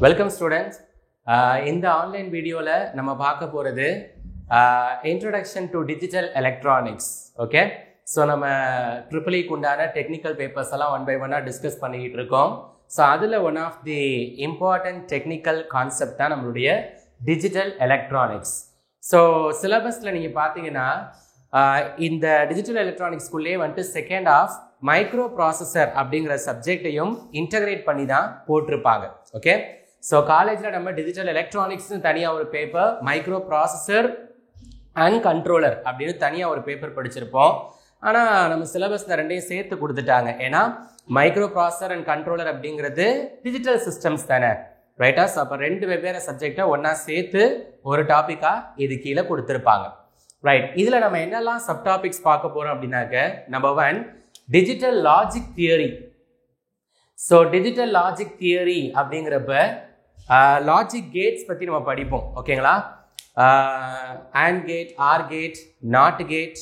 Welcome students. இந்த online வீடியோவில் நம்ம பார்க்க போகிறது introduction to digital electronics. Okay, so நம்ம ட்ரிபிள்இக்கு உண்டான டெக்னிக்கல் பேப்பர்ஸ் எல்லாம் ஒன் பை ஒன்னாக டிஸ்கஸ் பண்ணிக்கிட்டு இருக்கோம். ஸோ அதில் one of the important technical concept தான் நம்மளுடைய டிஜிட்டல் எலக்ட்ரானிக்ஸ். ஸோ சிலபஸில் நீங்கள் பார்த்தீங்கன்னா இந்த டிஜிட்டல் எலக்ட்ரானிக்ஸ்குள்ளேயே வந்துட்டு செகண்ட் ஆஃப் மைக்ரோ ப்ராசஸர் அப்படிங்கிற சப்ஜெக்டையும் இன்டகிரேட் பண்ணி தான் போட்டிருப்பாங்க. ஓகே, ஸோ காலேஜில் நம்ம டிஜிட்டல் எலக்ட்ரானிக்ஸ்னு தனியாக ஒரு paper, micro processor and controller அப்படின்னு தனியாக ஒரு பேப்பர் படிச்சிருப்போம். ஆனால் நம்ம சிலபஸில் ரெண்டையும் சேர்த்து கொடுத்துட்டாங்க. ஏன்னா மைக்ரோ ப்ராசஸர் அண்ட் கண்ட்ரோலர் அப்படிங்கிறது டிஜிட்டல் சிஸ்டம்ஸ் தானே, ரைட்டா? ஸோ அப்போ ரெண்டு வெவ்வேறு சப்ஜெக்டை ஒன்றா சேர்த்து ஒரு டாப்பிக்காக இது கீழே கொடுத்துருப்பாங்க, ரைட்? இதில் நம்ம என்னெல்லாம் சப்டாபிக்ஸ் பார்க்க போகிறோம் அப்படின்னாக்க, number 1 digital logic theory. So digital logic theory அப்படிங்கிறப்ப லாஜிக் கேட்ஸ் பற்றி நம்ம படிப்போம். ஓகேங்களா? AND gate, or gate, not gate,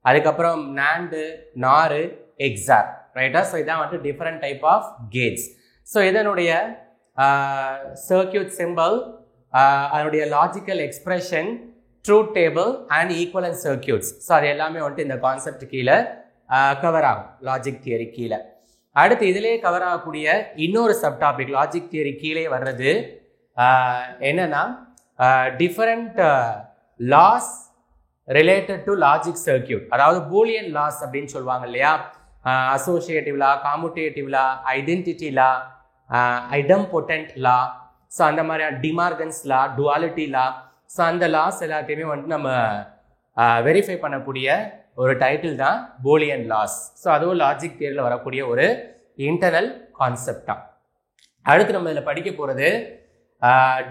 அதுக்கப்புறம் நாண்டு, நாரு, எக்ஸார், ரைட்டா? ஸோ இதான் வந்துட்டு different type of gates. So இதனுடைய சர்க்கியூட் சிம்பிள், அதனுடைய logical expression, truth table and equivalent circuits. So அது எல்லாமே வந்துட்டு இந்த கான்செப்ட் கீழே கவர் ஆகும், லாஜிக் தியரி கீழே. அடுத்து இதிலேயே கவர் ஆகக்கூடிய இன்னொரு சப் டாபிக் லாஜிக் தியரி கீழே வர்றது என்னன்னா different laws related to logic circuit. அதாவது பூலியன் லாஸ் அப்படின்னு சொல்லுவாங்க இல்லையா? Associative law, commutative law, identity law, idempotent law, so அந்த மாதிரி De Morgan's law, duality law. So அந்த லாஸ் எல்லாத்தையுமே வந்துட்டு நம்ம வெரிஃபை பண்ணக்கூடிய ஒரு டைட்டில் தான் பூலியன் லாஸ். ஸோ அதுவும் லாஜிக் தியரியில் வரக்கூடிய ஒரு இன்டர்னல் கான்செப்ட் தான். அடுத்து நம்ம இதில் படிக்க போகிறது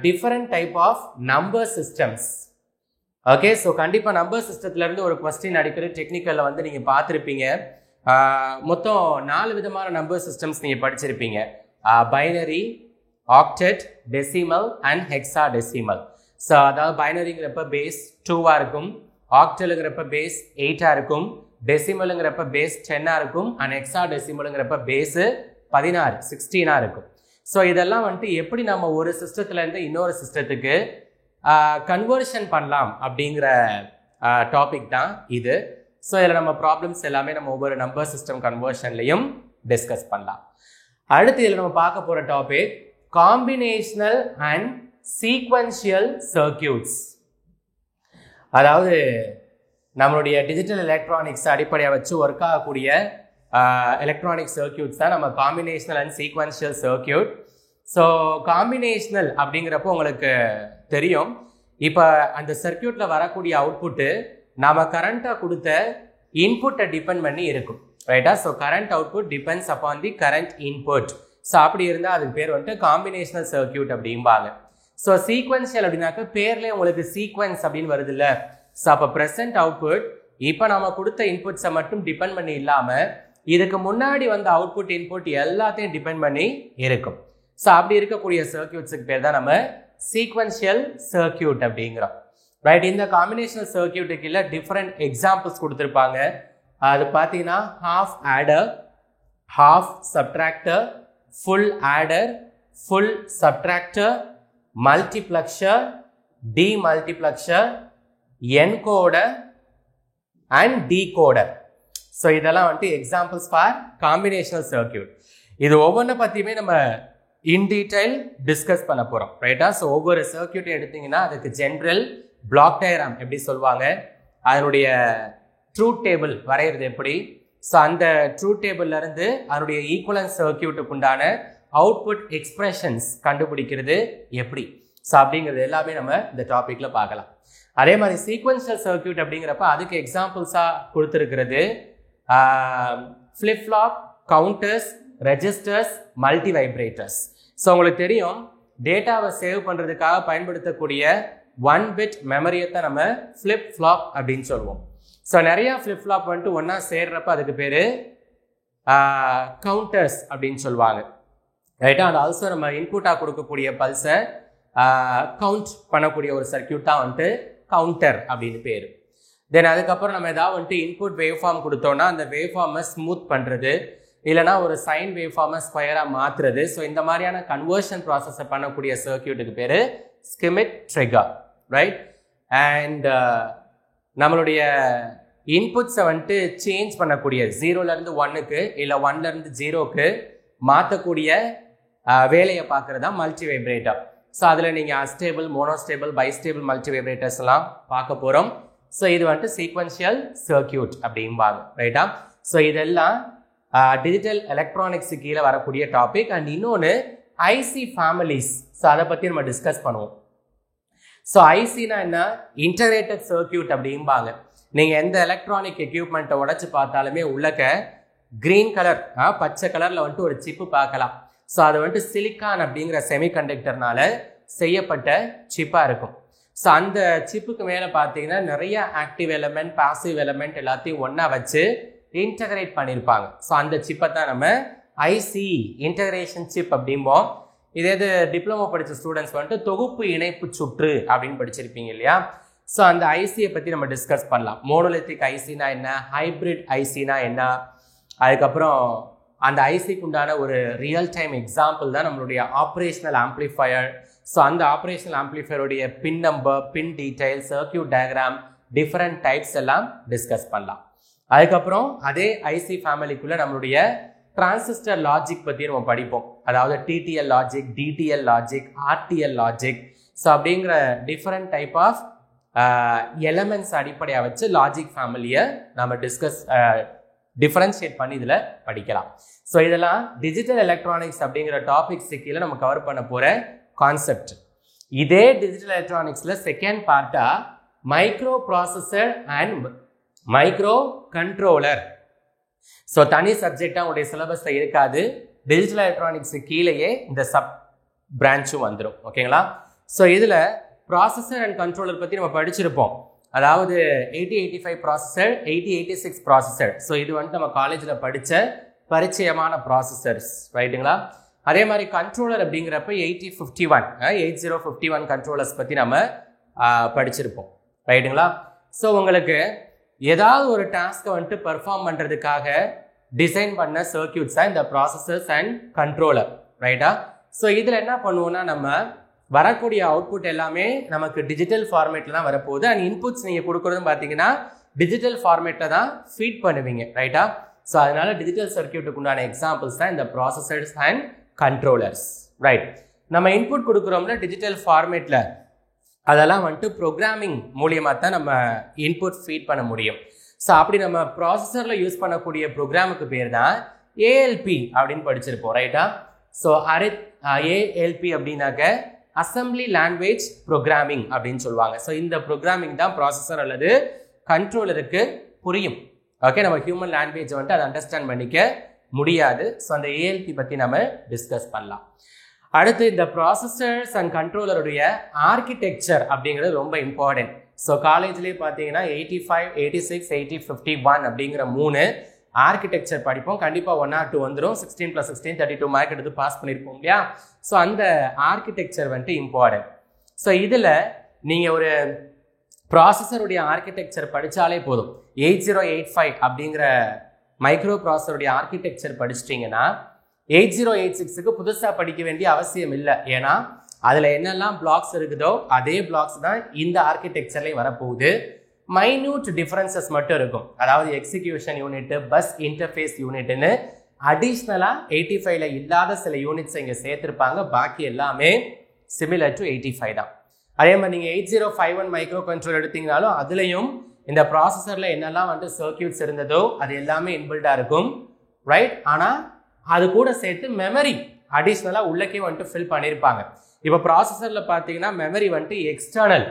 different type of number systems. Okay, so கண்டிப்பாக நம்பர் சிஸ்டத்துலேருந்து ஒரு கொஸ்டின் அடிக்கடி டெக்னிக்கலில் வந்து நீங்கள் பார்த்துருப்பீங்க. மொத்தம் 4 விதமான நம்பர் சிஸ்டம்ஸ் நீங்கள் படிச்சிருப்பீங்க. Binary, octet, decimal and hexa decimal. So அதாவது பைனரிங்கிறப்ப பேஸ் 2ஆக இருக்கும், ஆக்டலுங்கிறப்ப பேஸ் 8ஆக இருக்கும், டெசிமலுங்கிறப்ப பேஸ் 10ஆக இருக்கும், அண்ட் ஹெக்ஸா டெசிமலுங்கிறப்ப பேஸு 16, 16ஆக இருக்கும். ஸோ இதெல்லாம் வந்துட்டு எப்படி நம்ம ஒரு சிஸ்டத்துலேருந்து இன்னொரு சிஸ்டத்துக்கு கன்வர்ஷன் பண்ணலாம் அப்படிங்கிற டாபிக் தான் இது. ஸோ இதில் நம்ம ப்ராப்ளம்ஸ் எல்லாமே நம்ம ஒவ்வொரு நம்பர் சிஸ்டம் கன்வர்ஷன்லையும் டிஸ்கஸ் பண்ணலாம். அடுத்து இதில் நம்ம பார்க்க போகிற topic combinational and sequential circuits. அதாவது நம்மளுடைய டிஜிட்டல் எலக்ட்ரானிக்ஸ் அடிப்படையாக வச்சு ஒர்க் ஆகக்கூடிய எலக்ட்ரானிக் சர்க்கியூட்ஸ் தான் நம்ம combinational and sequential circuit. So combinational அப்படிங்கிறப்போ உங்களுக்கு தெரியும், இப்போ அந்த சர்க்கியூட்டில் வரக்கூடிய அவுட்புட்டு நாம் கரண்ட்டாக கொடுத்த இன்புட்டை டிபெண்ட் பண்ணி இருக்கும், ரைட்டா? So current output depends upon தி கரண்ட் இன்புட். ஸோ அப்படி இருந்தால் அதுக்கு பேர் வந்துட்டு காம்பினேஷனல் சர்க்கியூட் அப்படிம்பாங்க. ஸோ சீக்வென்ஷியல் அப்படின்னாக்க பேர்லேயே உங்களுக்கு சீக்வென்ஸ் அப்படின்னு வருது இல்லை? ஸோ அப்போ ப்ரெசன்ட் அவுட்புட் இப்போ நம்ம கொடுத்த இன்புட்ஸை மட்டும் டிபெண்ட் பண்ணி இல்லாமல் இதுக்கு முன்னாடி வந்த அவுட்புட் இன்புட் எல்லாத்தையும் டிபெண்ட் பண்ணி இருக்கும். ஸோ அப்படி இருக்கக்கூடிய சர்க்கியூட்ஸுக்கு பேர் தான் நம்ம சீக்வென்ஷியல் சர்க்கியூட் அப்படிங்கிறோம், ரைட்? இந்த காம்பினேஷனல் சர்க்கியூட்டுக்கு இல்லை டிஃப்ரெண்ட் எக்ஸாம்பிள்ஸ் கொடுத்துருப்பாங்க. அது பார்த்தீங்கன்னா half adder, half subtractor, full adder, full subtractor, multiplexer, demultiplexer, encoder and decoder. So இதெல்லாம் வந்துட்டு எக்ஸாம்பிள்ஸ் ஃபார் காம்பினேஷனல் சர்க்கியூட். இது ஒவ்வொன்றை பற்றியுமே நம்ம இன் டீடைல் டிஸ்கஸ் பண்ண போகிறோம், ரைட்டா? ஸோ ஒவ்வொரு சர்க்கியூட்டையும் எடுத்திங்கன்னா அதுக்கு ஜென்ரல் பிளாக் டயக்ராம் எப்படி சொல்லுவாங்க, அதனுடைய ட்ரூத் டேபிள் வரைகிறது எப்படி, ஸோ அந்த ட்ரூத் டேபிள்லேருந்து அதனுடைய ஈக்குவலன்ட் சர்க்கியூட்டுக்கு உண்டான அவுட்புட் எக்ஸ்பிரஷன்ஸ் கண்டுபிடிக்கிறது எப்படி, ஸோ அப்படிங்கிறது எல்லாமே நம்ம இந்த டாப்பிக்கில் பார்க்கலாம். அதே மாதிரி சீக்வென்ஷியல் சர்க்கியூட் அப்படிங்கிறப்ப அதுக்கு எக்ஸாம்பிள்ஸாக கொடுத்துருக்கிறது flip flop, counters, registers, multi vibrators. So உங்களுக்கு தெரியும், டேட்டாவை சேவ் பண்ணுறதுக்காக பயன்படுத்தக்கூடிய 1 பிட் மெமரியை தான் நம்ம ஃப்ளிப் ஃப்ளாப் அப்படின்னு சொல்லுவோம். ஸோ நிறையா ஃப்ளிப் ஃப்ளாப் வந்துட்டு ஒன்றா சேர்றப்ப அதுக்கு பேர் கவுண்டர்ஸ் அப்படின்னு சொல்லுவாங்க, ரைட்டா? அது ஆல்சோ நம்ம இன்புட்டாக கொடுக்கக்கூடிய பல்ஸை கவுண்ட் பண்ணக்கூடிய ஒரு சர்க்கியூட் தான் வந்துட்டு கவுண்டர் அப்படின்னு பேர். தென் அதுக்கப்புறம் நம்ம ஏதாவது வந்துட்டு இன்புட் வேவ் ஃபார்ம் கொடுத்தோம்னா அந்த வேவ் ஃபார்மை ஸ்மூத் பண்ணுறது, இல்லைனா ஒரு சைன் வேவ் ஃபார்மை ஸ்கொயராக மாற்றுறது. ஸோ இந்த மாதிரியான கன்வர்ஷன் ப்ராசஸை பண்ணக்கூடிய சர்க்கியூட்டுக்கு பேர் ஸ்கிமிட் ட்ரிகர், ரைட்? அண்ட் நம்மளுடைய இன்புட்ஸை வந்துட்டு சேஞ்ச் பண்ணக்கூடிய 0லேருந்து 1க்கு இல்லை 1லேருந்து 0க்கு மாற்றக்கூடிய வேலையை பார்க்குறது தான் மல்டி வைப்ரேட்டர். ஸோ அதில் நீங்கள் astable, monostable, bistable multi vibrators எல்லாம் பார்க்க போகிறோம். ஸோ இது வந்துட்டு சீக்வென்ஷியல் சர்க்கியூட் அப்படிம்பாங்க, ரைட்டா? ஸோ இதெல்லாம் டிஜிட்டல் எலக்ட்ரானிக்ஸு கீழே வரக்கூடிய டாபிக். அண்ட் இன்னொன்று ஐசி ஃபேமிலிஸ். ஸோ அதை பற்றி நம்ம டிஸ்கஸ் பண்ணுவோம். ஸோ ஐசினா என்ன? இன்டகிரேட்டட் சர்க்கியூட் அப்படிம்பாங்க. நீங்கள் எந்த எலக்ட்ரானிக் எக்யூப்மெண்ட்டை உடச்சி பார்த்தாலுமே உள்ளக்க கிரீன் கலர், பச்சை கலரில் வந்துட்டு ஒரு சிப்பு பார்க்கலாம். ஸோ அது வந்துட்டு சிலிக்கான் அப்படிங்கிற செமிகண்டக்டர்னால செய்யப்பட்ட சிப்பாக இருக்கும். ஸோ அந்த சிப்புக்கு மேலே பார்த்தீங்கன்னா நிறைய ஆக்டிவ் எலமெண்ட், பாசிவ் எலமெண்ட் எல்லாத்தையும் ஒன்றா வச்சு இன்டகிரேட் பண்ணியிருப்பாங்க. ஸோ அந்த சிப்பை தான் நம்ம ஐசி இன்டகிரேஷன் சிப் அப்படிம்போம். இதே டிப்ளமோ படித்த ஸ்டூடெண்ட்ஸ் வந்துட்டு தொகுப்பு இணைப்பு சுற்று அப்படின்னு படிச்சிருப்பீங்க இல்லையா? ஸோ அந்த ஐசியை பற்றி நம்ம டிஸ்கஸ் பண்ணலாம். மோனோலித்திக் ஐசினா என்ன, ஹைப்ரிட் ஐசினா என்ன, அதுக்கப்புறம் அந்த ஐசிக்கு உண்டான ஒரு ரியல் டைம் எக்ஸாம்பிள் தான் நம்மளுடைய ஆப்ரேஷனல் ஆம்ப்ளிஃபயர். ஸோ அந்த ஆப்ரேஷனல் ஆம்ப்ளிஃபயருடைய pin number, pin detail, circuit diagram, different types எல்லாம் டிஸ்கஸ் பண்ணலாம். அதுக்கப்புறம் அதே ஐசி ஃபேமிலிக்குள்ளே நம்மளுடைய டிரான்சிஸ்டர் லாஜிக் பற்றி நம்ம படிப்போம். அதாவது DDL logic, DDL logic, RTL logic. So அப்படிங்கிற டிஃப்ரெண்ட் டைப் ஆஃப் எலமெண்ட்ஸ் அடிப்படையாக வச்சு லாஜிக் ஃபேமிலியை நம்ம டிஃபரன்ஷியேட் பண்ணி இதில் படிக்கலாம். ஸோ இதெல்லாம் டிஜிட்டல் எலக்ட்ரானிக்ஸ் அப்படிங்கிற டாபிக்ஸ் கீழே நம்ம கவர் பண்ண போகிற கான்செப்ட். இதே டிஜிட்டல் எலக்ட்ரானிக்ஸில் செகண்ட் பார்ட்டாக micro processor and micro controller. So தனி சப்ஜெக்டாக உங்களுடைய சிலபஸில் இருக்காது. டிஜிட்டல் எலக்ட்ரானிக்ஸு கீழேயே இந்த சப் பிரான்ச்சும் வந்துடும், ஓகேங்களா? ஸோ இதில் ப்ராசஸர் அண்ட் கண்ட்ரோலர் பற்றி நம்ம படிச்சிருப்போம். அதாவது 8085 ப்ராசஸர், 8086 ப்ராசஸர். ஸோ இது வந்துட்டு நம்ம காலேஜில் படித்த பரிச்சயமான ப்ராசஸர்ஸ், ரைட்டுங்களா? அதே மாதிரி கண்ட்ரோலர் அப்படிங்கிறப்ப 8051 கண்ட்ரோலர்ஸ் பற்றி நம்ம படிச்சிருப்போம், ரைட்டுங்களா? ஸோ உங்களுக்கு ஏதாவது ஒரு டாஸ்க்கை வந்துட்டு பெர்ஃபார்ம் பண்ணுறதுக்காக டிசைன் பண்ண சர்க்கியூட்ஸ் தான் இந்த ப்ராசஸர்ஸ் அண்ட் கண்ட்ரோலர், ரைட்டா? ஸோ இதில் என்ன பண்ணுவோம்னா நம்ம வரக்கூடிய அவுட்புட் எல்லாமே நமக்கு டிஜிட்டல் ஃபார்மேட்டில் தான் வரப்போகுது. அண்ட் இன்புட்ஸ் நீங்கள் கொடுக்குறதுன்னு பார்த்தீங்கன்னா டிஜிட்டல் ஃபார்மேட்டில் தான் ஃபீட் பண்ணுவீங்க, ரைட்டா? ஸோ அதனால டிஜிட்டல் சர்க்கியூட்டுக்கு உண்டான எக்ஸாம்பிள்ஸ் தான் இந்த ப்ராசஸர்ஸ் அண்ட் கண்ட்ரோலர்ஸ், ரைட்? நம்ம இன்புட் கொடுக்குறோம்ல டிஜிட்டல் ஃபார்மேட்டில், அதெல்லாம் வந்துட்டு ப்ரோக்ராமிங் மூலியமாக தான் நம்ம இன்புட் ஃபீட் பண்ண முடியும். ஸோ அப்படி நம்ம ப்ராசஸரில் யூஸ் பண்ணக்கூடிய ப்ரோக்ராமுக்கு பேர் தான் ஏஎல்பி அப்படின்னு படிச்சிருப்போம், ரைட்டா? ஸோ ஏஎல்பி அப்படின்னாக்க அசம்பிளி லாங்குவேஜ் ப்ரோக்ராமிங் அப்படின்னு சொல்லுவாங்க. ஸோ இந்த ப்ரோக்ராமிங் தான் ப்ராசஸர் அல்லது கண்ட்ரோலருக்கு புரியும். ஓகே, நம்ம ஹியூமன் லாங்குவேஜ் வந்துட்டு அதை அண்டர்ஸ்டாண்ட் பண்ணிக்க முடியாது. ஸோ அந்த ஏஎல்பி பற்றி நம்ம டிஸ்கஸ் பண்ணலாம். அடுத்து இந்த ப்ராசஸர்ஸ் அண்ட் கண்ட்ரோலருடைய ஆர்கிடெக்சர் அப்படிங்கிறது ரொம்ப இம்பார்ட்டன்ட். ஸோ காலேஜ்லேயே பார்த்தீங்கன்னா 85, 86, 80, 51 அப்படிங்கிற 3 ஆர்கிடெக்சர் படிப்போம். கண்டிப்பாக 1 or 2 வந்துடும். 16+16 32 மார்க் எடுத்து பாஸ் பண்ணியிருப்போம் இல்லையா? ஸோ அந்த ஆர்கிடெக்சர் வந்துட்டு இம்பார்ட்டன்ட். ஸோ இதில் நீங்கள் ஒரு ப்ராசஸருடைய ஆர்கிடெக்சர் படித்தாலே போதும். 8085 அப்படிங்கிற மைக்ரோ ப்ராசஸருடைய ஆர்கிடெக்சர் படிச்சிட்டிங்கன்னா 8086க்கு புதுசாக படிக்க வேண்டிய அவசியம் இல்லை. ஏன்னா அதில் என்னெல்லாம் பிளாக்ஸ் இருக்குதோ அதே பிளாக்ஸ் தான் இந்த ஆர்கிடெக்சர்லேயும் வரப்போகுது. மைன்யூட் டிஃபரன்சஸ் மட்டும் இருக்கும். அதாவது எக்ஸிக்யூஷன் யூனிட்டு, பஸ் இன்டர்ஃபேஸ் யூனிட்னு அடிஷ்னலாக 85ல் இல்லாத சில யூனிட்ஸ் இங்கே சேர்த்துருப்பாங்க. பாக்கி எல்லாமே சிமிலர் டு 85 தான். அதே மாதிரி நீங்கள் 8051 மைக்ரோ கண்ட்ரோல் எடுத்தீங்கனாலும் அதுலேயும் இந்த ப்ராசஸரில் என்னெல்லாம் வந்துட்டு சர்க்கியூட்ஸ் இருந்ததோ அது எல்லாமே இன்பில்டாக இருக்கும், ரைட்? ஆனால் அது கூட சேர்த்து மெமரி அடிஷ்னலாக உள்ளக்கே வந்துட்டு ஃபில் பண்ணியிருப்பாங்க. இப்போ ப்ராசஸரில் பார்த்தீங்கன்னா மெமரி வந்துட்டு எக்ஸ்டர்னல்,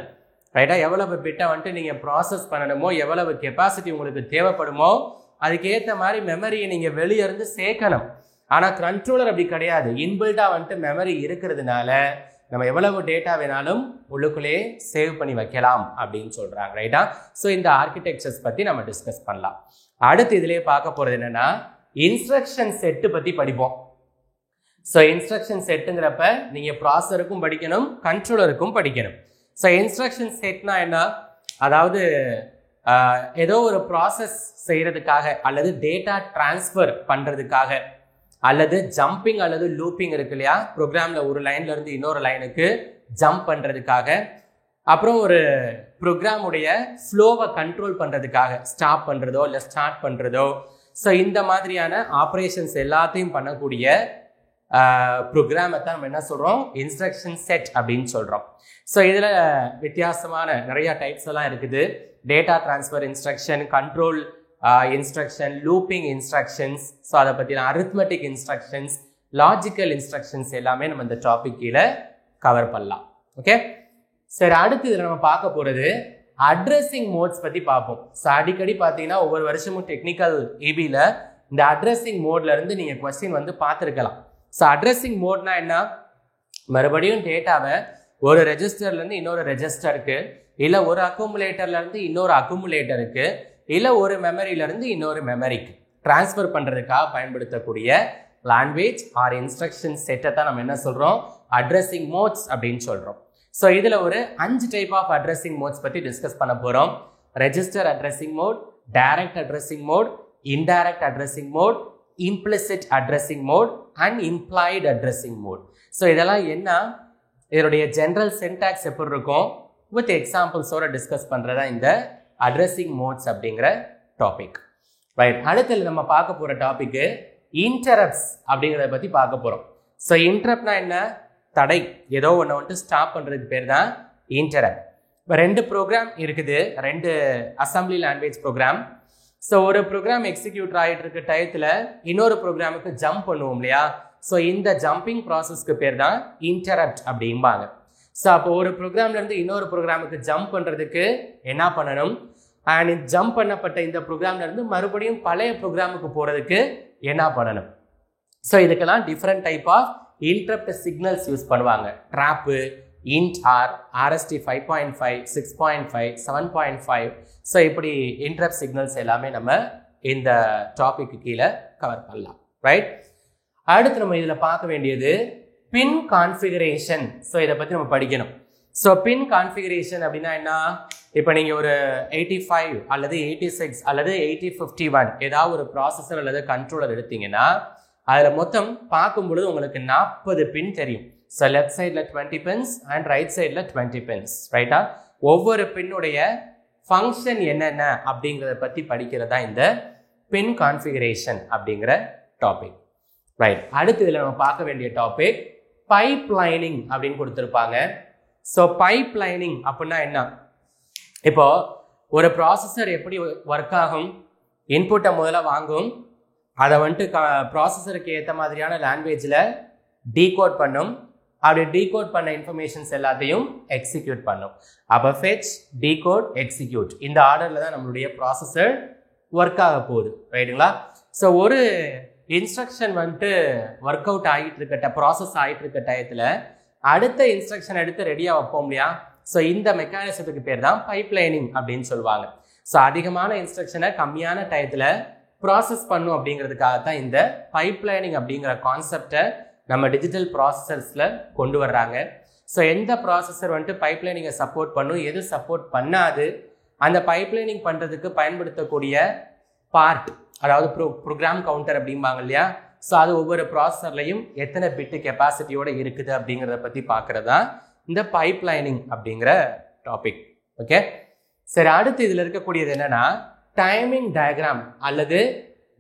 ரைட்டா? எவ்வளவு பிட்டை வந்துட்டு நீங்கள் ப்ராசஸ் பண்ணணுமோ, எவ்வளவு கெப்பாசிட்டி உங்களுக்கு தேவைப்படுமோ அதுக்கேற்ற மாதிரி மெமரியை நீங்கள் வெளியே இருந்து சேர்க்கணும். ஆனால் கண்ட்ரோலர் அப்படி கிடையாது. இன்பில்டாக வந்துட்டு மெமரி இருக்கிறதுனால நம்ம எவ்வளவு டேட்டா வேணாலும் உள்ளுக்குள்ளேயே சேவ் பண்ணி வைக்கலாம் அப்படின்னு சொல்கிறாங்க, ரைட்டா? ஸோ இந்த ஆர்கிடெக்சர்ஸ் பற்றி நம்ம டிஸ்கஸ் பண்ணலாம். அடுத்து இதிலே பார்க்க போகிறது என்னென்னா இன்ஸ்ட்ரக்ஷன் செட்டு பற்றி படிப்போம். ஸோ இன்ஸ்ட்ரக்ஷன் செட்டுங்கிறப்ப நீங்கள் ப்ராசஸருக்கும் படிக்கணும், கண்ட்ரோலருக்கும் படிக்கணும். ஸோ இன்ஸ்ட்ரக்ஷன் செட்னா என்ன? அதாவது ஏதோ ஒரு ப்ராசஸ் செய்யறதுக்காக அல்லது டேட்டா டிரான்ஸ்ஃபர் பண்றதுக்காக அல்லது ஜம்பிங் அல்லது லூப்பிங் இருக்கு இல்லையா, ப்ரோக்ராம்ல ஒரு லைன்ல இருந்து இன்னொரு லைனுக்கு ஜம்ப் பண்றதுக்காக, அப்புறம் ஒரு ப்ரோக்ராமுடைய ஃப்ளோவை கண்ட்ரோல் பண்றதுக்காக ஸ்டாப் பண்றதோ இல்லை ஸ்டார்ட் பண்றதோ, ஸோ இந்த மாதிரியான ஆப்ரேஷன்ஸ் எல்லாத்தையும் பண்ணக்கூடிய ப்ரோக்ராமை தான் நம்ம என்ன சொல்றோம், இன்ஸ்ட்ரக்ஷன் செட் அப்படின்னு சொல்றோம். ஸோ இதில் வித்தியாசமான நிறைய டைப்ஸ் எல்லாம் இருக்குது. Data transfer instruction, control instruction, looping instructions, so அதை பற்றின அரித்மெட்டிக் இன்ஸ்ட்ரக்ஷன்ஸ், லாஜிக்கல் இன்ஸ்ட்ரக்ஷன்ஸ் எல்லாமே நம்ம இந்த டாபிக் கீழே கவர் பண்ணலாம். ஓகே, சரி, அடுத்து இதில் நம்ம பார்க்க போகிறது அட்ரஸிங் மோட்ஸ் பற்றி பார்ப்போம். ஸோ அடிக்கடி பார்த்தீங்கன்னா ஒவ்வொரு வருஷமும் டெக்னிக்கல் இபியில் இந்த அட்ரஸிங் மோட்ல இருந்து நீங்கள் கொஸ்டின் வந்து பார்த்துருக்கலாம். ஸோ அட்ரஸிங் மோட்னா என்ன, மறுபடியும் டேட்டாவை ஒரு ரெஜிஸ்டர்லேருந்து இன்னொரு ரெஜிஸ்டருக்கு, இல்லை ஒரு அக்குமுலேட்டர்லேருந்து இன்னொரு அக்குமுலேட்டருக்கு, இல்லை ஒரு மெமரியிலேருந்து இன்னொரு மெமரிக்கு டிரான்ஸ்ஃபர் பண்ணுறதுக்காக பயன்படுத்தக்கூடிய லாங்குவேஜ் ஆர் இன்ஸ்ட்ரக்ஷன் செட்டை தான் நம்ம என்ன சொல்கிறோம், அட்ரஸிங் மோட்ஸ் அப்படின்னு சொல்கிறோம். ஸோ இதில் ஒரு 5 டைப் ஆஃப் அட்ரஸிங் மோட்ஸ் பற்றி டிஸ்கஸ் பண்ண போகிறோம். Register addressing mode, direct addressing mode, indirect addressing mode, implicit addressing mode and implied addressing mode. So இதெல்லாம் என்ன, இதனுடைய ஜென்ரல் சின்டாக்ஸ் எப்படி இருக்கும் வித் எக்ஸாம்பிள்ஸோட டிஸ்கஸ் பண்ணுறதா இந்த அட்ரஸிங் மோட்ஸ் அப்படிங்கிற டாபிக். ரைட், அடுத்து நம்ம பார்க்க போகிற டாபிக்கு இன்டரப்ட்ஸ் அப்படிங்கிறத பற்றி பார்க்க போகிறோம். ஸோ இன்டரப்ட்னா என்ன, தடை, ஏதோ ஒன்று வந்துட்டு ஸ்டாப் பண்ணுறதுக்கு பேர் தான் இன்டரப்ட். இப்போ 2 ப்ரோக்ராம் இருக்குது, 2 அசம்பிளி லாங்குவேஜ் ப்ரோக்ராம். ஸோ ஒரு ப்ரோக்ராம் எக்ஸிக்யூட் ஆகிட்டு இருக்க டயத்தில் இன்னொரு ப்ரோக்ராமுக்கு ஜம்ப் பண்ணுவோம் இல்லையா, ஸோ இந்த ஜம்பிங் ப்ராசஸ்க்கு பேர் தான் இன்டரப்ட் அப்படிம்பாங்க. ஸோ அப்போ ஒரு ப்ரோக்ராம்லேருந்து இன்னொரு ப்ரோக்ராமுக்கு ஜம்ப் பண்ணுறதுக்கு என்ன பண்ணணும், அண்ட் ஜம்ப் பண்ணப்பட்ட இந்த ப்ரோக்ராம்லேருந்து மறுபடியும் பழைய ப்ரோக்ராமுக்கு போகிறதுக்கு என்ன பண்ணணும். ஸோ இதுக்கெல்லாம் different type of interrupt signals use பண்ணுவாங்க. Trap, int r, RST 5.5, 6.5, 7.5. So இப்படி இன்டரப்ட் சிக்னல்ஸ் எல்லாமே நம்ம இந்த டாபிக்கு கீழே கவர் பண்ணலாம். ரைட், அடுத்து நம்ம இதில் பார்க்க வேண்டியது பின் கான்ஃபிகரேஷன். ஸோ இதை பற்றி நம்ம படிக்கணும். ஸோ பின் கான்ஃபிகரேஷன் அப்படின்னா என்ன, இப்போ நீங்கள் ஒரு 85 அல்லது 86 அல்லது 8051 ஏதாவது ஒரு ப்ராசஸர் அல்லது கண்ட்ரோலர் எடுத்தீங்கன்னா அதில் மொத்தம் பார்க்கும் பொழுது உங்களுக்கு 40 பின் தெரியும். ஸோ லெஃப்ட் சைடில் 20 பின்ஸ் அண்ட் ரைட் சைடில் 20 பின்ஸ். ரைட்டா, ஒவ்வொரு பின்னுடைய ஃபங்க்ஷன் என்னென்ன அப்படிங்கிறத பற்றி படிக்கிறதா இந்த பின் கான்ஃபிகரேஷன் அப்படிங்கிற டாபிக். ரைட், அடுத்து இதில் நம்ம பார்க்க வேண்டிய டாபிக் பைப் லைனிங் அப்படின்னு கொடுத்துருப்பாங்க. ஸோ பைப் லைனிங் அப்படின்னா என்ன, இப்போ ஒரு ப்ராசஸர் எப்படி ஒர்க் ஆகும், இன்புட்டை முதல்ல வாங்கும், அதை வந்துட்டு ப்ராசஸருக்கு ஏற்ற மாதிரியான லாங்குவேஜில் டீகோட் பண்ணும், அப்படி டீகோட் பண்ண இன்ஃபர்மேஷன்ஸ் எல்லாத்தையும் எக்ஸிக்யூட் பண்ணும். அப்போ ஃபெச், டீகோட், எக்ஸிக்யூட், இந்த ஆர்டரில் தான் நம்மளுடைய ப்ராசஸர் ஒர்க் ஆக போகுது. ரைட்டுங்களா, ஸோ ஒரு இன்ஸ்ட்ரக்ஷன் வந்துட்டு ஒர்க் அவுட் ஆகிட்டு இருக்க ப்ராசஸ் ஆகிட்டு இருக்க டயத்தில் அடுத்த இன்ஸ்ட்ரக்ஷன் எடுத்து ரெடியாக வைப்போம் இல்லையா, ஸோ இந்த மெக்கானிசத்துக்கு பேர் தான் பைப் லைனிங் அப்படின்னு சொல்லுவாங்க. ஸோ அதிகமான இன்ஸ்ட்ரக்ஷனை கம்மியான டயத்தில் ப்ராசஸ் பண்ணும் அப்படிங்கிறதுக்காக தான் இந்த பைப் லைனிங் அப்படிங்கிற கான்செப்டை நம்ம டிஜிட்டல் ப்ராசஸர்ஸில் கொண்டு வர்றாங்க. ஸோ எந்த ப்ராசஸர் வந்துட்டு பைப் லைனிங்கை சப்போர்ட் பண்ணும், எது சப்போர்ட் பண்ணாது, அந்த பைப் லைனிங் பண்ணுறதுக்கு பயன்படுத்தக்கூடிய பார்ட், அதாவது ப்ரோக்ராம் கவுண்டர் அப்படிம்பாங்க இல்லையா, ஸோ அது ஒவ்வொரு ப்ராசஸர்லையும் எத்தனை பிட்டு கெப்பாசிட்டியோட இருக்குது அப்படிங்கிறத பற்றி பார்க்குறதா இந்த பைப் லைனிங் அப்படிங்கிற டாபிக். ஓகே, சரி, அடுத்து இதில் இருக்கக்கூடியது என்னன்னா டைமிங் டயக்ராம் அல்லது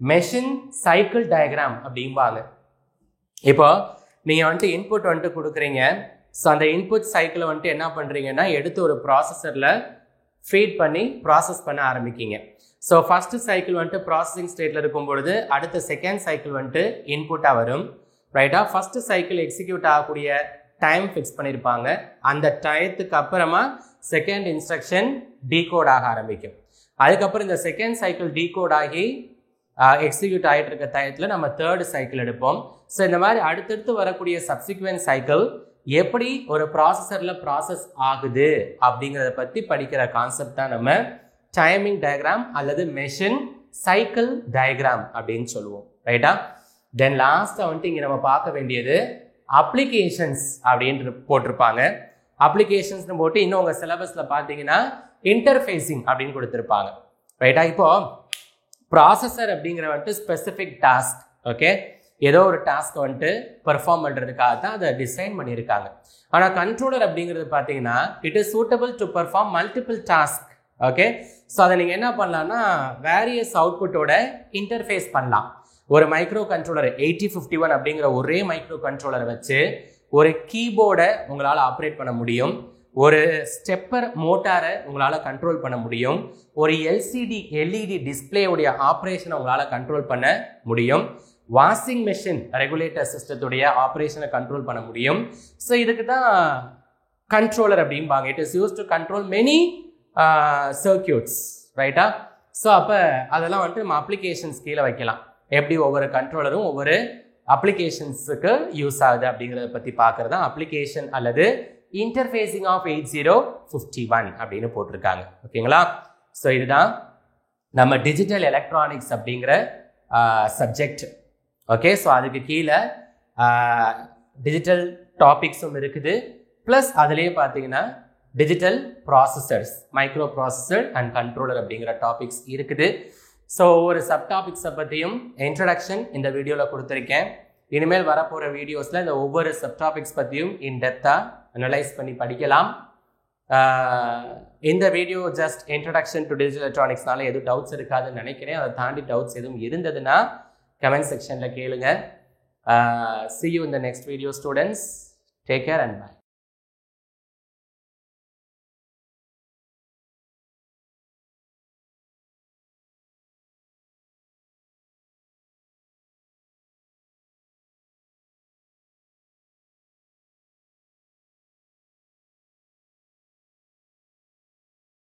மெஷின் சைக்கிள் டயக்ராம் அப்படிம்பாங்க. இப்போ நீங்கள் வந்துட்டு இன்புட் வந்துட்டு கொடுக்குறீங்க. ஸோ அந்த இன்புட் சைக்கிளை வந்துட்டு என்ன பண்ணுறீங்கன்னா எடுத்து ஒரு ப்ராசஸரில் ஃபீட் பண்ணி ப்ராசஸ் பண்ண ஆரம்பிக்கிங்க. ஸோ ஃபர்ஸ்ட் சைக்கிள் வந்துட்டு ப்ராசஸிங் ஸ்டேட்டில் இருக்கும் பொழுது அடுத்த செகண்ட் சைக்கிள் வந்துட்டு இன்புட்டாக வரும். ரைட்டா, ஃபர்ஸ்ட் சைக்கிள் எக்ஸிக்யூட் ஆகக்கூடிய டைம் ஃபிக்ஸ் பண்ணியிருப்பாங்க. அந்த டயத்துக்கு அப்புறமா செகண்ட் இன்ஸ்ட்ரக்ஷன் டீகோட் ஆக ஆரம்பிக்கும். அதுக்கப்புறம் இந்த செகண்ட் சைக்கிள் டீகோட் ஆகி எக்ஸிக்யூட் ஆகிட்டு இருக்க டயத்தில் நம்ம தேர்ட் சைக்கிள் எடுப்போம். ஸோ இந்த மாதிரி அடுத்தடுத்து வரக்கூடிய சப்சிக்வெண்ட் சைக்கிள் எப்படி ஒரு ப்ராசஸரில் ப்ராசஸ் ஆகுது அப்படிங்கிறத பற்றி படிக்கிற கான்செப்ட் தான் நம்ம டைமிங் டயக்ராம் அல்லது மெஷின் சைக்கிள் டயக்ராம் அப்படின்னு சொல்லுவோம். ரைட்டா, தென் லாஸ்ட்டாக வந்துட்டு இங்கே நம்ம பார்க்க வேண்டியது அப்ளிகேஷன்ஸ் அப்படின்னு போட்டிருப்பாங்க. அப்ளிகேஷன்ஸ்னு போட்டு இன்னும் உங்கள் சிலபஸில் பார்த்தீங்கன்னா இன்டர்ஃபேஸிங் அப்படின்னு கொடுத்துருப்பாங்க. ரைட்டா? இப்போ ப்ராசஸர் அப்படிங்கிற வந்துட்டு ஸ்பெசிஃபிக் டாஸ்க். ஓகே, ஏதோ ஒரு டாஸ்க் வந்துட்டு பெர்ஃபார்ம் பண்ணுறதுக்காக தான் அதை டிசைன் பண்ணியிருக்காங்க. ஆனால் கண்ட்ரோலர் அப்படிங்கிறது பார்த்தீங்கன்னா it is suitable to perform multiple task. Okay, so அதை நீங்கள் என்ன பண்ணலாம்னா வேரியஸ் அவுட்புட்டோட இன்டர்ஃபேஸ் பண்ணலாம். ஒரு மைக்ரோ கண்ட்ரோலர் 8051 அப்படிங்கிற ஒரே மைக்ரோ கண்ட்ரோலரை வச்சு ஒரு கீபோர்டை உங்களால் ஆப்ரேட் பண்ண முடியும், ஒரு ஸ்டெப்பர் மோட்டாரை உங்களால் கண்ட்ரோல் பண்ண முடியும், ஒரு எல்இடி டிஸ்பிளேவுடைய ஆப்ரேஷனை உங்களால் கண்ட்ரோல் பண்ண முடியும், வாஷிங் மெஷின் ரெகுலேட்டர் சிஸ்டத்துடைய ஆப்ரேஷனை கண்ட்ரோல் பண்ண முடியும். ஸோ இதுக்கு தான் கண்ட்ரோலர் அப்படிம்பாங்க. It is use to control many circuits. ரைட்டா? ஸோ அப்போ அதெல்லாம் வந்துட்டு நம்ம அப்ளிகேஷன்ஸ் கீழே வைக்கலாம். எப்படி ஒவ்வொரு கண்ட்ரோலரும் ஒவ்வொரு அப்ளிகேஷன்ஸுக்கு யூஸ் ஆகுது அப்படிங்கிறத பற்றி பார்க்குறது தான் அப்ளிகேஷன் அல்லது இன்டர்ஃபேஸிங் ஆஃப் 8051 அப்படின்னு போட்டிருக்காங்க. ஓகேங்களா? ஸோ இதுதான் நம்ம டிஜிட்டல் எலக்ட்ரானிக்ஸ் அப்படிங்கிற சப்ஜெக்ட். ஓகே, ஸோ அதுக்கு கீழே டிஜிட்டல் டாபிக்ஸும் இருக்குது. ப்ளஸ் அதுலேயே பார்த்தீங்கன்னா digital processors, micro processor and controller அப்படிங்கிற டாபிக்ஸ் இருக்குது. ஸோ ஒரு சப் டாபிக்ஸை பற்றியும் இன்ட்ரடக்ஷன் இந்த வீடியோவில் கொடுத்துருக்கேன். இனிமேல் வரப்போகிற வீடியோஸில் இந்த ஒவ்வொரு சப் டாபிக்ஸ் பற்றியும் இன்டெப்த்தாக அனலைஸ் பண்ணி படிக்கலாம். இந்த video just introduction to digital எலக்ட்ரானிக்ஸ்னால எதுவும் டவுட்ஸ் இருக்காதுன்னு நினைக்கிறேன். அதை தாண்டி டவுட்ஸ் எதுவும் இருந்ததுன்னா கமெண்ட் செக்ஷனில் கேளுங்க. See you in the next video, students. Take care and bye.